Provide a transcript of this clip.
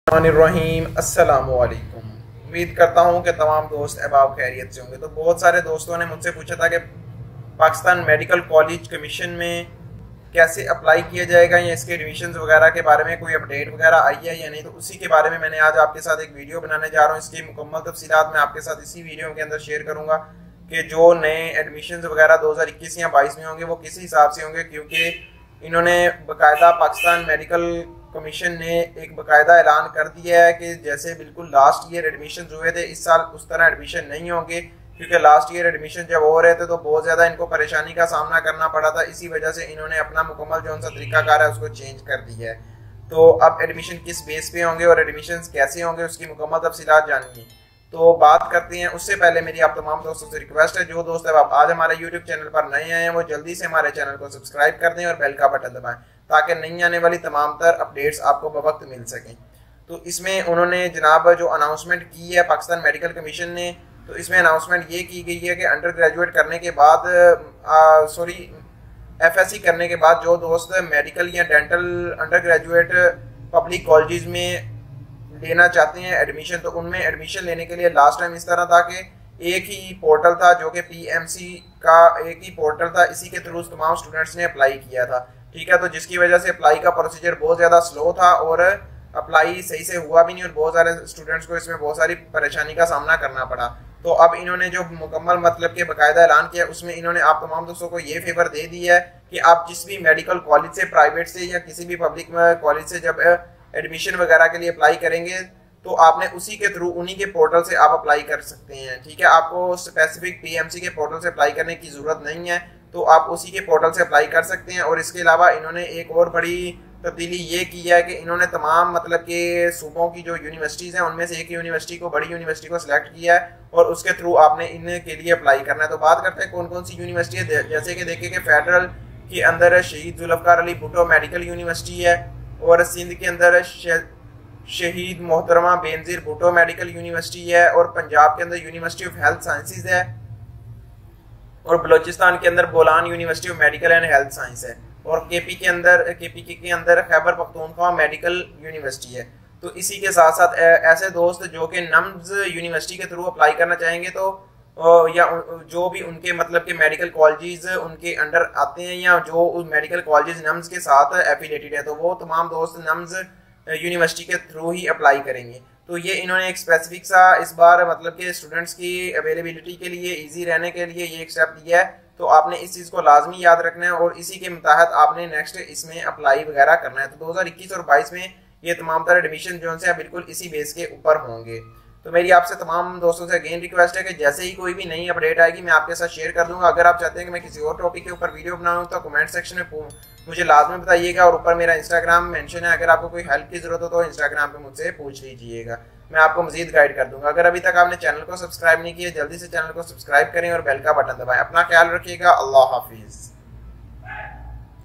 रहीम अस्सलामुअलैकुम। उम्मीद करता हूँ कि तमाम दोस्त अहबाब खैरियत से होंगे। तो बहुत सारे दोस्तों ने मुझसे पूछा था कि पाकिस्तान मेडिकल कॉलेज कमीशन में कैसे अप्लाई किया जाएगा या इसके एडमिशन वगैरह के बारे में कोई अपडेट वगैरह आई है या नहीं। तो उसी के बारे में मैंने आज आपके साथ एक वीडियो बनाने जा रहा हूँ। इसकी मुकम्मल तफसीलात मैं आपके साथ इसी वीडियो के अंदर शेयर करूँगा कि जो नए एडमिशन वगैरह 2021 या 22 में होंगे वो किस हिसाब से होंगे, क्योंकि इन्होंने बाकायदा पाकिस्तान मेडिकल कमीशन ने एक बाकायदा ऐलान कर दिया है कि जैसे बिल्कुल लास्ट ईयर एडमिशन हुए थे इस साल उस तरह एडमिशन नहीं होंगे, क्योंकि लास्ट ईयर एडमिशन जब हो रहे थे तो बहुत ज़्यादा इनको परेशानी का सामना करना पड़ा था। इसी वजह से इन्होंने अपना मुकम्मल जो उनका तरीकाकार है उसको चेंज कर दिया है। तो अब एडमिशन किस बेस पे होंगे और एडमिशन कैसे होंगे उसकी मुकम्मल तफसीलात जानिए। तो बात करते हैं। उससे पहले मेरी आप तमाम दोस्तों से रिक्वेस्ट है, जो दोस्त अब आप आज हमारे यूट्यूब चैनल पर नए आए हैं वो जल्दी से हमारे चैनल को सब्सक्राइब कर दें और बेल का बटन दबाएं ताकि नई आने वाली तमाम तर अपडेट्स आपको बवक्त मिल सकें। तो इसमें उन्होंने जनाब जो अनाउंसमेंट की है पाकिस्तान मेडिकल कमीशन ने, तो इसमें अनाउंसमेंट ये की गई है कि अंडर ग्रेजुएट करने के बाद FSC करने के बाद जो दोस्त मेडिकल या dental under graduate public college में लेना चाहते हैं एडमिशन, तो उनमें एडमिशन लेने के लिए लास्ट टाइम इस तरह था कि एक ही पोर्टल था जो कि PMC का एक ही पोर्टल था, इसी के थ्रू तमाम स्टूडेंट्स ने अप्लाई किया था। ठीक है, तो जिसकी वजह से अप्लाई का प्रोसीजर बहुत ज़्यादा स्लो था और अप्लाई सही से हुआ भी नहीं और बहुत सारे स्टूडेंट्स को इसमें बहुत सारी परेशानी का सामना करना पड़ा। तो अब इन्होंने जो मुकम्मल मतलब के बाकायदा ऐलान किया उसमें इन्होंने आप तमाम दोस्तों को ये फेवर दे दिया है कि आप जिस भी मेडिकल कॉलेज से, प्राइवेट से या किसी भी पब्लिक कॉलेज से जब एडमिशन वगैरह के लिए अप्लाई करेंगे तो आपने उसी के थ्रू उन्हीं के पोर्टल से आप अप्लाई कर सकते हैं। ठीक है, आपको स्पेसिफिक PMC के पोर्टल से अप्लाई करने की ज़रूरत नहीं है, तो आप उसी के पोर्टल से अप्लाई कर सकते हैं। और इसके अलावा इन्होंने एक और बड़ी तब्दीली ये की है कि इन्होंने तमाम मतलब के सूबों की जो यूनिवर्सिटीज़ हैं उनमें से एक यूनिवर्सिटी को, बड़ी यूनिवर्सिटी को सिलेक्ट किया है और उसके थ्रू आपने इनके लिए अप्लाई करना है। तो बात करते हैं कौन कौन सी यूनिवर्सिटी है। जैसे कि देखिए कि फेडरल के अंदर शहीद जुल्फ़कार अली भुट्टो मेडिकल यूनिवर्सिटी है और सिंध के अंदर शहीद मोहतरमा बेनज़ीर भुट्टो मेडिकल यूनिवर्सिटी है और पंजाब के अंदर यूनिवर्सिटी ऑफ हेल्थ साइंसेज है और बलूचिस्तान के अंदर Bolan university of medical and health science है और KPK के अंदर खैबर पख्तूनख्वा मेडिकल यूनिवर्सिटी है। तो इसी के साथ साथ ऐसे दोस्त जो कि नम्स यूनिवर्सिटी के थ्रू अप्लाई करना चाहेंगे तो या जो भी उनके मतलब के मेडिकल कॉलेजेस उनके अंडर आते हैं या जो उस मेडिकल कॉलेजेस नम्स के साथ एफिलेटेड है तो वो तमाम दोस्त नम्स यूनिवर्सिटी के थ्रू ही अप्लाई करेंगे। तो ये इन्होंने एक स्पेसिफिक सा इस बार मतलब कि स्टूडेंट्स की अवेलेबिलिटी के लिए, इजी रहने के लिए ये एक स्टेप दिया है। तो आपने इस चीज़ को लाजमी याद रखना है और इसी के मुताबिक आपने नेक्स्ट इसमें अप्लाई वगैरह करना है। तो 2021 और 22 में ये तमाम तरह एडमिशन जो है बिल्कुल इसी बेस के ऊपर होंगे। तो मेरी आपसे तमाम दोस्तों से अगेन रिक्वेस्ट है कि जैसे ही कोई भी नई अपडेट आएगी मैं आपके साथ शेयर कर दूंगा। अगर आप चाहते हैं कि मैं किसी और टॉपिक के ऊपर वीडियो बनाऊं तो कमेंट सेक्शन में मुझे लाजमी बताइएगा और ऊपर मेरा इंस्टाग्राम मेंशन है, अगर आपको कोई हेल्प की जरूरत हो तो इंस्टाग्राम पे मुझसे पूछ लीजिएगा, मैं आपको मजीद गाइड कर दूंगा। अगर अभी तक आपने चैनल को सब्सक्राइब नहीं किया जल्दी से चैनल को सब्सक्राइब करें और बेल का बटन दबाएं। अपना ख्याल रखिएगा। अल्लाह हाफिज़।